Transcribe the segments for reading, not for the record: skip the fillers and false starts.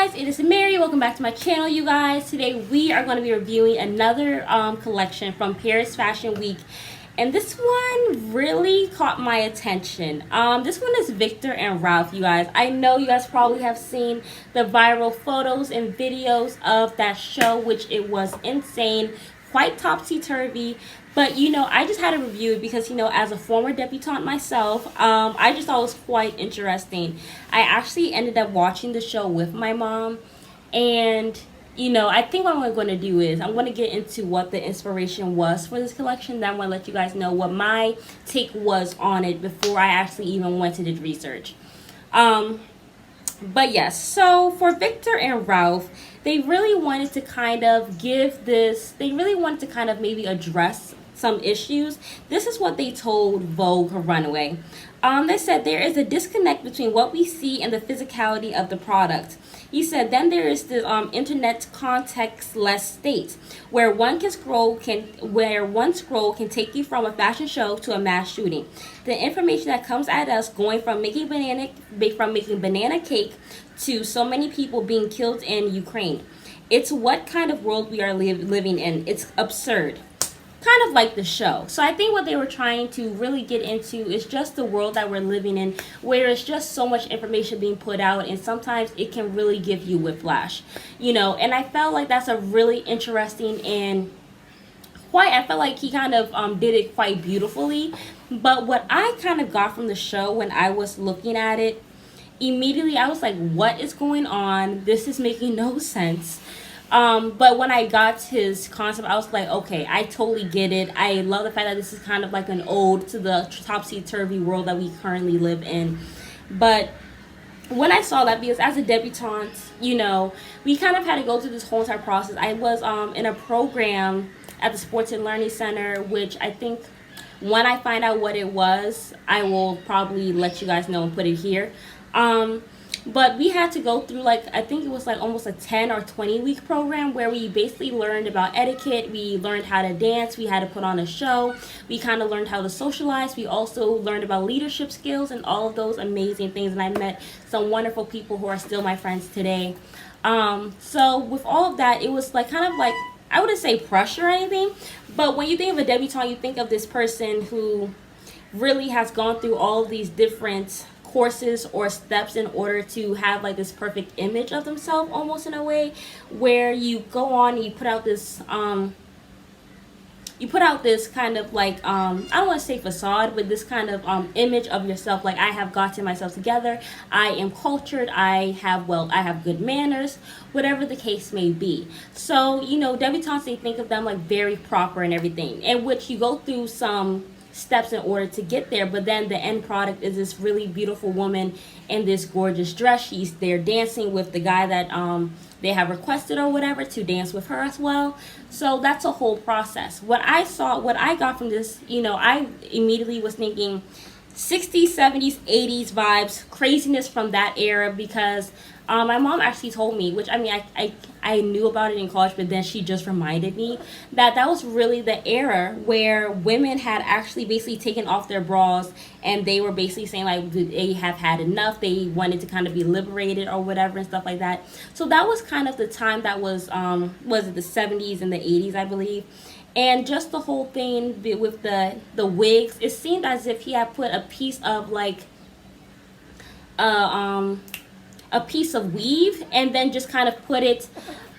guys, it is Mary. Welcome back to my channel, you guys. Today we are going to be reviewing another collection from Paris Fashion Week, and this one really caught my attention. This one is Viktor and Rolf, you guys. I know you guys probably have seen the viral photos and videos of that show, which it was insane, quite topsy-turvy. But, I just had to review it because, as a former debutante myself, I just thought it was quite interesting. I actually ended up watching the show with my mom. And, I think what I'm going to do is I'm going to get into what the inspiration was for this collection. Then I'm going to let you guys know what my take was on it before I actually even went to the research. But yes, so for Viktor and Rolf, they really wanted to kind of maybe address some issues. This is what they told Vogue Runway. They said there is a disconnect between what we see and the physicality of the product. He said then there is the internet contextless state where one scroll can take you from a fashion show to a mass shooting. The information that comes at us going from making banana cake to so many people being killed in Ukraine. It's what kind of world we are living in. It's absurd. Kind of like the show. So I think what they were trying to really get into is just the world that we're living in, where it's just so much information being put out, and sometimes it can really give you whiplash, and I felt like that's a really interesting and I felt like he kind of did it quite beautifully. But what I kind of got from the show when I was looking at it, immediately I was like, what is going on? This is making no sense. But when I got his concept, I was like, okay, I totally get it. I love the fact that this is kind of like an ode to the topsy-turvy world that we currently live in. But when I saw that, because as a debutante, we kind of had to go through this whole entire process. I was in a program at the Sports and Learning Center, which I think when I find out what it was, I will probably let you guys know and put it here. But we had to go through, I think it was almost a 10 or 20 week program where we basically learned about etiquette. We learned how to dance. We had to put on a show. We kind of learned how to socialize. We also learned about leadership skills and all of those amazing things. And I met some wonderful people who are still my friends today. So with all of that, it was I wouldn't say pressure or anything, but when you think of a debutante, you think of this person who really has gone through all of these different courses or steps in order to have this perfect image of themselves, almost in a way, where you go on and you put out this kind of I don't want to say facade, but this kind of image of yourself, I have gotten myself together, I am cultured, I have good manners, whatever the case may be. So debutantes, they think of them very proper and everything, in which you go through some steps in order to get there, but then the end product is this really beautiful woman in this gorgeous dress. She's there dancing with the guy that they have requested or whatever to dance with her as well. So that's a whole process. What I got from this, I immediately was thinking 60s, 70s, 80s vibes, craziness from that era, because my mom actually told me, which I knew about it in college, but then she just reminded me that was really the era where women had actually basically taken off their bras, and they were basically saying they have had enough. They wanted to kind of be liberated or whatever and stuff like that. So that was kind of the time that was it the 70s and the 80s, I believe. And just the whole thing with the wigs, it seemed as if he had put a piece of a piece of weave and then just kind of put it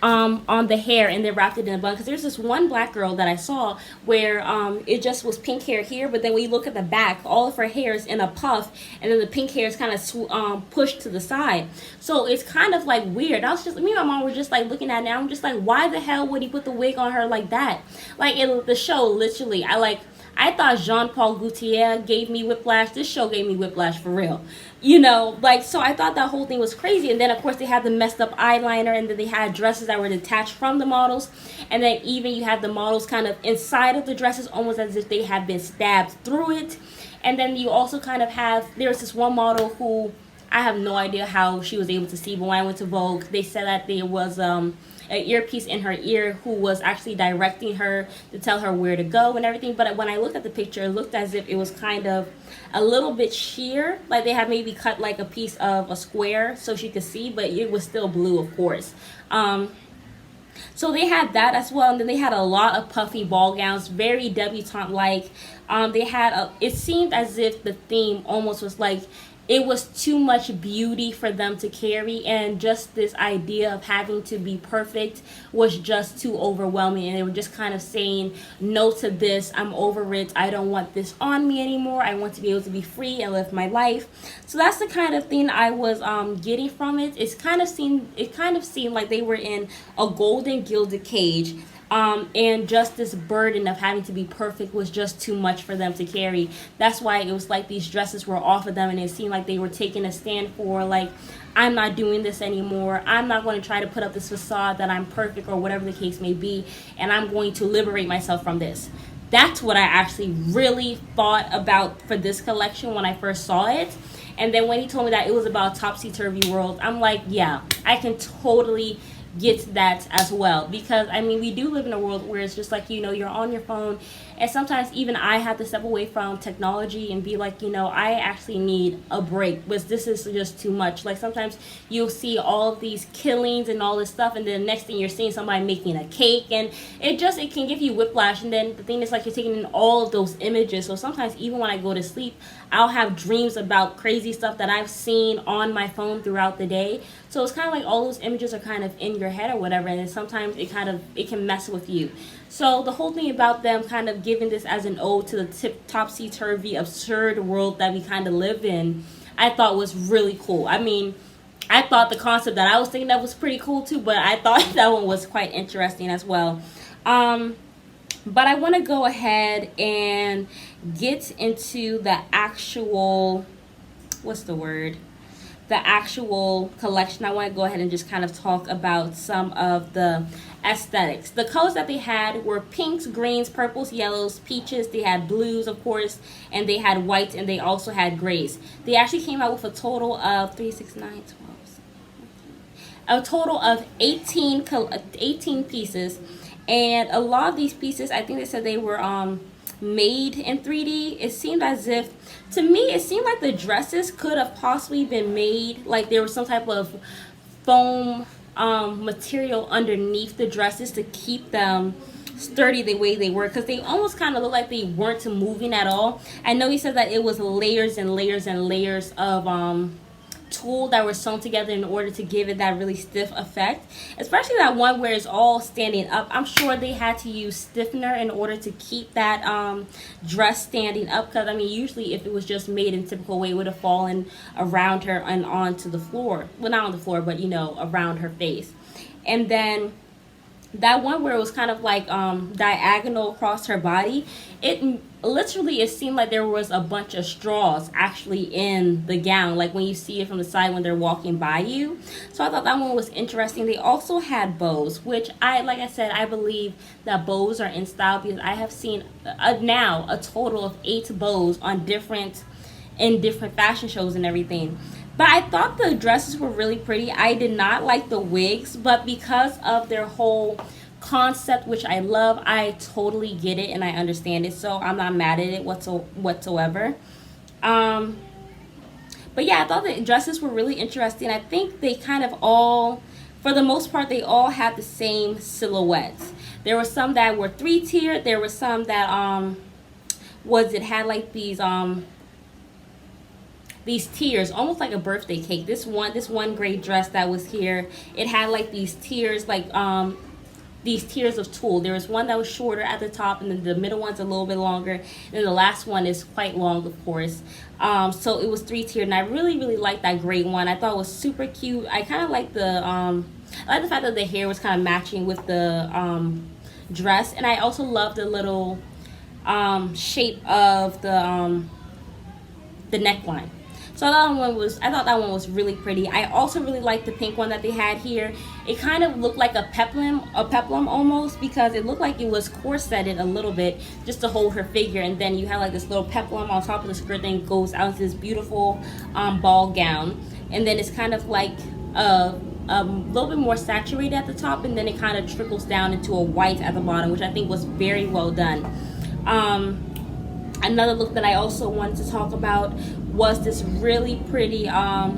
on the hair and then wrapped it in a bun. Because there's this one black girl that I saw where it just was pink hair here, but then when you look at the back, all of her hair is in a puff, and then the pink hair is kind of pushed to the side. So it's kind of weird. Me and my mom were just looking at it, and I'm just why the hell would he put the wig on her like that? In the show, literally, I thought Jean-Paul Gaultier gave me whiplash. This show gave me whiplash for real. So I thought that whole thing was crazy. And then, of course, they had the messed up eyeliner, and then they had dresses that were detached from the models. And then even you had the models kind of inside of the dresses, almost as if they had been stabbed through it. And then you also kind of have, there's this one model who, I have no idea how she was able to see, but when I went to Vogue, they said that there was an earpiece in her ear who was actually directing her to tell her where to go and everything. But when I looked at the picture, it looked as if it was kind of a little bit sheer, like they had maybe cut like a piece of a square so she could see, but it was still blue, of course. So they had that as well, and then they had a lot of puffy ball gowns, very debutante-like. They had it seemed as if the theme almost was like it was too much beauty for them to carry, and just this idea of having to be perfect was just too overwhelming, and they were just kind of saying no to this. I'm over it. I don't want this on me anymore. I want to be able to be free and live my life. So that's the kind of thing I was getting from it. It kind of seemed like they were in a golden gilded cage. And just this burden of having to be perfect was just too much for them to carry. That's why it was like these dresses were off of them, and it seemed like they were taking a stand for, like, I'm not doing this anymore. I'm not going to try to put up this facade that I'm perfect or whatever the case may be, and I'm going to liberate myself from this. That's what I actually really thought about for this collection when I first saw it. And then when he told me that it was about topsy-turvy world, I'm like, yeah, I can totally get that as well, because I mean, we do live in a world where it's just like, you're on your phone, and sometimes even I have to step away from technology and be like, I actually need a break, because this is just too much. Like, sometimes you'll see all of these killings and all this stuff, and then the next thing you're seeing somebody making a cake, and it can give you whiplash. And then the thing is, like, you're taking in all of those images. So sometimes even when I go to sleep, I'll have dreams about crazy stuff that I've seen on my phone throughout the day. So it's kind of like all those images are kind of in your head or whatever, and then sometimes it can mess with you. So the whole thing about them kind of giving this as an ode to the topsy-turvy, absurd world that we kind of live in, I thought was really cool. I mean, I thought the concept that I was thinking of was pretty cool too, but I thought that one was quite interesting as well. But I want to go ahead and get into the actual, the actual collection. I want to go ahead and just kind of talk about some of the aesthetics. The colors that they had were pinks, greens, purples, yellows, peaches. They had blues, of course, and they had whites, and they also had grays. They actually came out with a total of 3, 6, 9, 12, a total of 18 pieces. And a lot of these pieces, I think they said they were made in 3D. It seemed as if, to me, it seemed like the dresses could have possibly been made, like there was some type of foam material underneath the dresses to keep them sturdy the way they were, because they almost kind of look like they weren't moving at all. I know he said that it was layers and layers and layers of tulle that were sewn together in order to give it that really stiff effect, especially that one where it's all standing up. I'm sure they had to use stiffener in order to keep that dress standing up, because I mean, usually if it was just made in typical way, it would have fallen around her and onto the floor. Well, not on the floor, but around her face. And then that one where it was kind of like diagonal across her body, it seemed like there was a bunch of straws actually in the gown, like when you see it from the side when they're walking by you. So I thought that one was interesting. They also had bows, which like I said, I believe that bows are in style, because I have seen now a total of 8 bows on different fashion shows and everything. But I thought the dresses were really pretty. I did not like the wigs, but because of their whole concept, which I love, I totally get it and I understand it. So I'm not mad at it whatsoever. But yeah, I thought the dresses were really interesting. I think they kind of all, for the most part, they all had the same silhouettes. There were some that were 3-tiered. There were some that had like these tiers, almost like a birthday cake. This one gray dress that was here, it had like these tiers, like these tiers of tulle. There was one that was shorter at the top, and then the middle one's a little bit longer, and then the last one is quite long, of course. So it was 3-tiered, and I really, really liked that gray one. I thought it was super cute. I kind of like I like the fact that the hair was kind of matching with the dress, and I also love the little shape of the neckline. So I thought that one was really pretty. I also really liked the pink one that they had here. It kind of looked like a peplum almost, because it looked like it was corseted a little bit just to hold her figure, and then you have like this little peplum on top of the skirt, then goes out into this beautiful ball gown. and then it's kind of like a little bit more saturated at the top, and then it kind of trickles down into a white at the bottom, which I think was very well done. Another look that I also wanted to talk about was this really pretty, I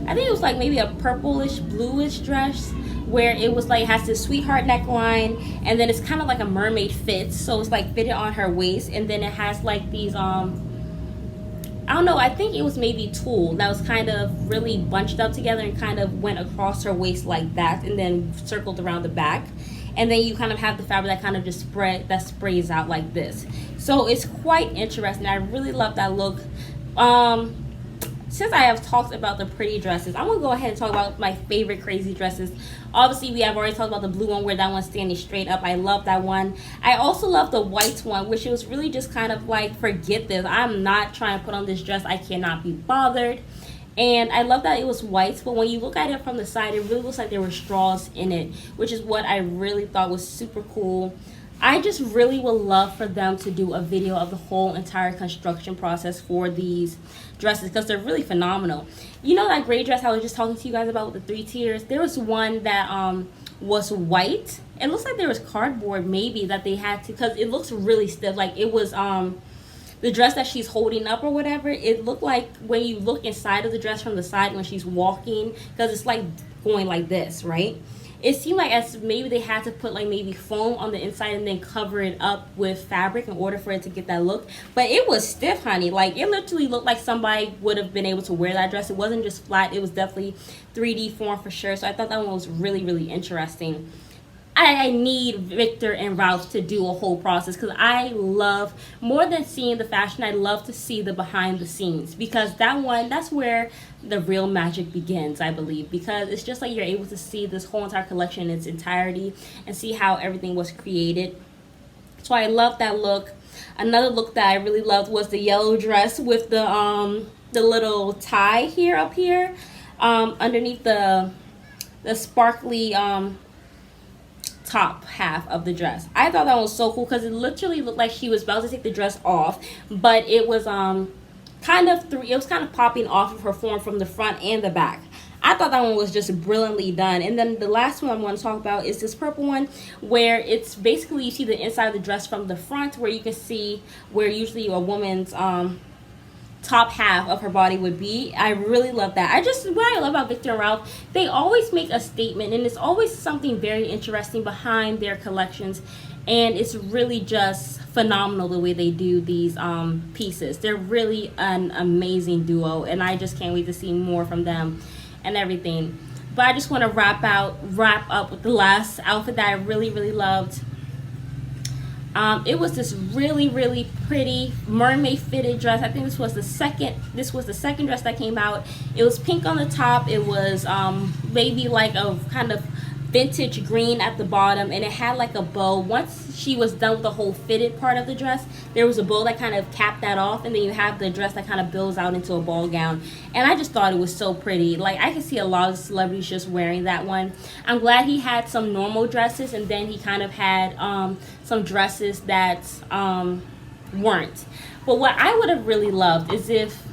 think it was like maybe a purplish bluish dress, where it was like, has this sweetheart neckline, and then it's kind of like a mermaid fit, so it's like fitted on her waist, and then it has like these I don't know, I think it was maybe tulle that was kind of really bunched up together and kind of went across her waist like that, and then circled around the back. And then you kind of have the fabric that kind of just sprays out like this. So it's quite interesting. I really love that look. Since I have talked about the pretty dresses, I'm going to go ahead and talk about my favorite crazy dresses. Obviously, we have already talked about the blue one, where that one's standing straight up. I love that one. I also love the white one, which it was really just kind of like, forget this. I'm not trying to put on this dress. I cannot be bothered. And I love that it was white, but when you look at it from the side, it really looks like there were straws in it, which is what I really thought was super cool. I just really would love for them to do a video of the whole entire construction process for these dresses, because they're really phenomenal. You know that gray dress I was just talking to you guys about with the 3 tiers? There was one that was white. It looks like there was cardboard maybe that they had to, because it looks really stiff. Like it was the dress that she's holding up or whatever, it looked like when you look inside of the dress from the side when she's walking, because it's like going like this, right? It seemed like as maybe they had to put like maybe foam on the inside and then cover it up with fabric in order for it to get that look. But it was stiff, honey. Like it literally looked like somebody would have been able to wear that dress. It wasn't just flat. It was definitely 3D form for sure. So I thought that one was really, really interesting. I need Viktor and Rolf to do a whole process, because I love, more than seeing the fashion, I love to see the behind the scenes, because that's where the real magic begins, I believe, because it's just like you're able to see this whole entire collection in its entirety and see how everything was created. So I love that look. Another look that I really loved was the yellow dress with the little tie here up here underneath the sparkly top half of the dress. I thought that was so cool, because it literally looked like she was about to take the dress off, but it was kind of popping off of her form from the front and the back. I thought that one was just brilliantly done. And then the last one I want to talk about is this purple one, where it's basically, you see the inside of the dress from the front, where you can see where usually a woman's top half of her body would be. I really love that. What I love about Viktor and Rolf, they always make a statement, and it's always something very interesting behind their collections, and it's really just phenomenal the way they do these pieces. They're really an amazing duo, and I just can't wait to see more from them and everything. But I just want to wrap up with the last outfit that I really, really loved. It was this really, really pretty mermaid fitted dress. I think this was the second dress that came out. It was pink on the top. It was maybe like a kind of vintage green at the bottom, and it had like a bow. Once she was done with the whole fitted part of the dress, there was a bow that kind of capped that off, and then you have the dress that kind of builds out into a ball gown. And I just thought it was so pretty. Like I could see a lot of celebrities just wearing that one. I'm glad he had some normal dresses, and then he kind of had some dresses that weren't. But what I would have really loved is if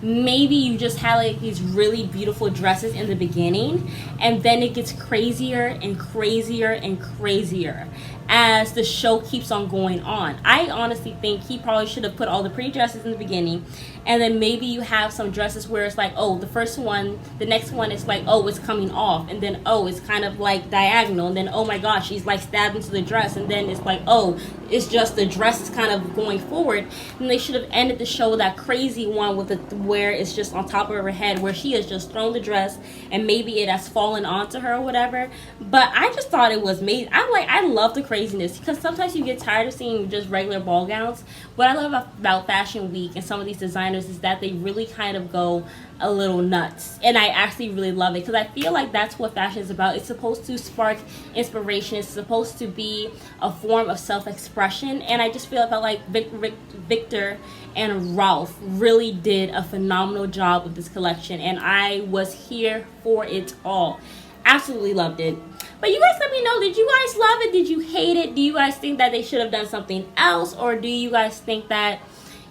maybe you just had like these really beautiful dresses in the beginning, and then it gets crazier and crazier and crazier as the show keeps on going on. I honestly think he probably should have put all the pretty dresses in the beginning, and then maybe you have some dresses where it's like, oh, the next one is like, oh, it's coming off, and then oh, it's kind of like diagonal, and then oh my gosh, she's like stabbed into the dress, and then it's like, oh, it's just the dress is kind of going forward. And they should have ended the show with that crazy one with where it's just on top of her head, where she has just thrown the dress and maybe it has fallen onto her or whatever. But I just thought it was made. I love the craziness, because sometimes you get tired of seeing just regular ball gowns. What I love about Fashion Week and some of these designers is that they really kind of go a little nuts, and I actually really love it, because I feel like that's what fashion is about. It's supposed to spark inspiration. It's supposed to be a form of self-expression, and I just felt like Viktor and Rolf really did a phenomenal job with this collection, and I was here for it all. Absolutely loved it. But you guys let me know, did you guys love it? Did you hate it? Do you guys think that they should have done something else, or do you guys think that,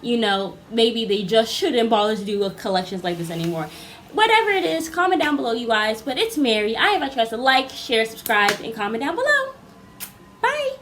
you know, maybe they just shouldn't bother to do collections like this anymore? whatever it is, comment down below, you guys. But it's Mary. I invite you guys to like, share, subscribe, and comment down below. Bye.